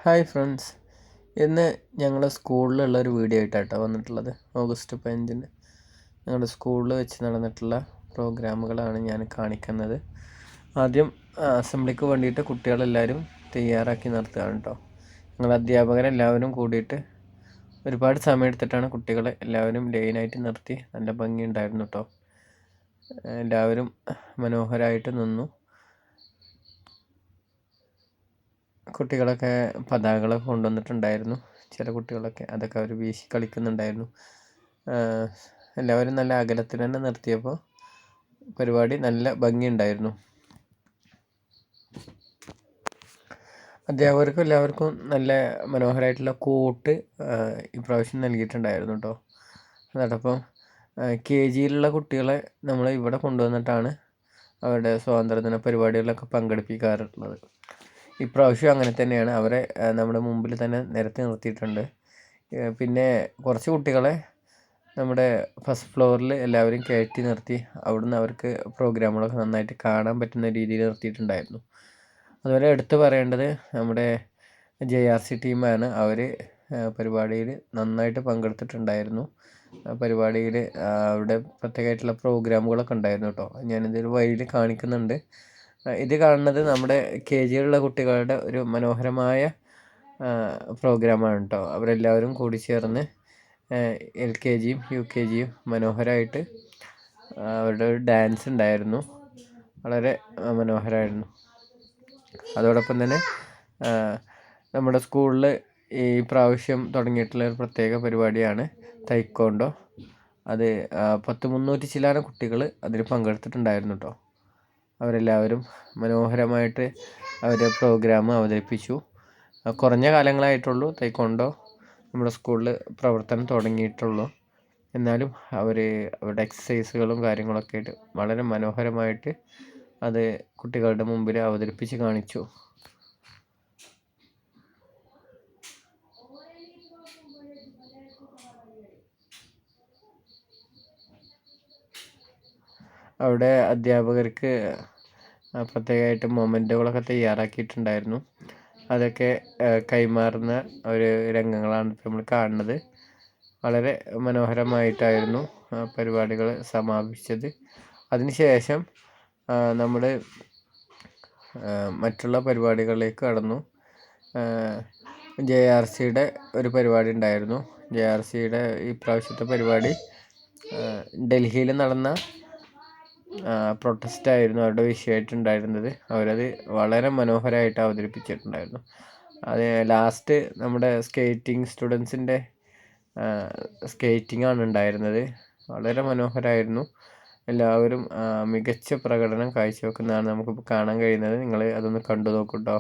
Hi friends, ഇന്ന് ഞങ്ങളുടെ സ്കൂളിലുള്ളൊരു video ആയിട്ടാട്ടോ വന്നിട്ടുള്ളത്. ഓഗസ്റ്റ് 15-ന് ഞങ്ങളുടെ സ്കൂളിൽ വെച്ച് നടന്നിട്ടുള്ള പ്രോഗ്രാമുകളാണ് ഞാൻ കാണിക്കുന്നത്. ആദ്യം അസംബ്ലിക്ക് വേണ്ടിയിട്ട് കുട്ടികളെല്ലാവരും തയ്യാറാക്കി നിർത്തുകയാണ് കേട്ടോ. ഞങ്ങൾ അധ്യാപകരെല്ലാവരും കൂടിയിട്ട് ഒരുപാട് സമയം എടുത്തിട്ടാണ് കുട്ടികളെ എല്ലാവരും ലൈനായിട്ട് നിർത്തി. നല്ല ഭംഗിയുണ്ടായിരുന്നു കേട്ടോ. എല്ലാവരും മനോഹരമായിട്ട് നിന്നു. കുട്ടികളൊക്കെ പതാകകളൊക്കെ കൊണ്ടുവന്നിട്ടുണ്ടായിരുന്നു. ചില കുട്ടികളൊക്കെ അതൊക്കെ അവർ വീശി കളിക്കുന്നുണ്ടായിരുന്നു. എല്ലാവരും നല്ല അകലത്തിൽ തന്നെ നിർത്തിയപ്പോൾ പരിപാടി നല്ല ഭംഗിയുണ്ടായിരുന്നു. അധ്യാപകർക്കും എല്ലാവർക്കും നല്ല മനോഹരമായിട്ടുള്ള കോട്ട് ഇപ്രാവശ്യം നൽകിയിട്ടുണ്ടായിരുന്നു കേട്ടോ. അതോടൊപ്പം KG-യിലുള്ള കുട്ടികളെ നമ്മൾ ഇവിടെ കൊണ്ടുവന്നിട്ടാണ് അവരുടെ സ്വാതന്ത്ര്യദിന പരിപാടികളിലൊക്കെ പങ്കെടുപ്പിക്കാറുള്ളത്. ഇപ്രാവശ്യം അങ്ങനെ തന്നെയാണ്. അവരെ നമ്മുടെ മുമ്പിൽ തന്നെ നിരത്തി നിർത്തിയിട്ടുണ്ട്. പിന്നെ കുറച്ച് കുട്ടികളെ നമ്മുടെ ഫസ്റ്റ് ഫ്ലോറിൽ എല്ലാവരും കയറ്റി നിർത്തി അവിടുന്ന് അവർക്ക് പ്രോഗ്രാമുകളൊക്കെ നന്നായിട്ട് കാണാൻ പറ്റുന്ന രീതിയിൽ നിർത്തിയിട്ടുണ്ടായിരുന്നു. അതുപോലെ എടുത്തു പറയേണ്ടത് നമ്മുടെ JRC ടീമാണ്. അവർ പരിപാടിയിൽ നന്നായിട്ട് പങ്കെടുത്തിട്ടുണ്ടായിരുന്നു. പരിപാടിയിൽ അവിടെ പ്രത്യേകമായിട്ടുള്ള പ്രോഗ്രാമുകളൊക്കെ ഉണ്ടായിരുന്നു കേട്ടോ. ഞാനിതൊരു വഴിയിൽ കാണിക്കുന്നുണ്ട്. ഇത് കാണുന്നത് നമ്മുടെ KG-യിലുള്ള കുട്ടികളുടെ ഒരു മനോഹരമായ പ്രോഗ്രാമാണ് കേട്ടോ. അവരെല്ലാവരും കൂടി ചേർന്ന് LKG-യും UKG-യും മനോഹരമായിട്ട് അവരുടെ ഒരു ഡാൻസ് ഉണ്ടായിരുന്നു. വളരെ മനോഹരമായിരുന്നു. അതോടൊപ്പം തന്നെ നമ്മുടെ സ്കൂളിൽ ഈ പ്രാവശ്യം തുടങ്ങിയിട്ടുള്ള ഒരു പ്രത്യേക പരിപാടിയാണ് തൈക്കോണ്ടോ. അത് 300 ചില്ലാനം കുട്ടികൾ അതിൽ പങ്കെടുത്തിട്ടുണ്ടായിരുന്നു കേട്ടോ. അവരെല്ലാവരും മനോഹരമായിട്ട് അവരുടെ പ്രോഗ്രാം അവതരിപ്പിച്ചു. കുറഞ്ഞ കാലങ്ങളായിട്ടുള്ളൂ തൈക്കോണ്ടോ നമ്മുടെ സ്കൂളിൽ പ്രവർത്തനം തുടങ്ങിയിട്ടുള്ളൂ. എന്നാലും അവരുടെ എക്സസൈസുകളും കാര്യങ്ങളൊക്കെ ആയിട്ട് വളരെ മനോഹരമായിട്ട് അത് കുട്ടികളുടെ മുമ്പിൽ അവതരിപ്പിച്ച് കാണിച്ചു. അവിടെ അധ്യാപകർക്ക് പ്രത്യേകമായിട്ട് മൊമെൻറ്റുകളൊക്കെ തയ്യാറാക്കിയിട്ടുണ്ടായിരുന്നു. അതൊക്കെ കൈമാറുന്ന ഒരു രംഗങ്ങളാണ് നമ്മൾ കാണുന്നത്. വളരെ മനോഹരമായിട്ടായിരുന്നു പരിപാടികൾ സമാപിച്ചത്. അതിനുശേഷം നമ്മൾ മറ്റുള്ള പരിപാടികളിലേക്ക് കടന്നു. JRC-യുടെ ഒരു പരിപാടി ഉണ്ടായിരുന്നു. JRC-യുടെ ഈ പ്രാവശ്യത്തെ പരിപാടി ഡൽഹിയിൽ നടന്ന പ്രൊട്ടസ്റ്റായിരുന്നു അവരുടെ വിഷയമായിട്ടുണ്ടായിരുന്നത്. അവരത് വളരെ മനോഹരമായിട്ട് അവതരിപ്പിച്ചിട്ടുണ്ടായിരുന്നു. അത് ലാസ്റ്റ് നമ്മുടെ സ്കേറ്റിംഗ് സ്റ്റുഡൻസിൻ്റെ സ്കേറ്റിംഗ് ആണ് ഉണ്ടായിരുന്നത്. വളരെ മനോഹരമായിരുന്നു. എല്ലാവരും മികച്ച പ്രകടനം കാഴ്ചവെക്കുന്നതാണ് നമുക്കിപ്പോൾ കാണാൻ കഴിയുന്നത്. നിങ്ങൾ അതൊന്ന് കണ്ടു നോക്കൂ കേട്ടോ.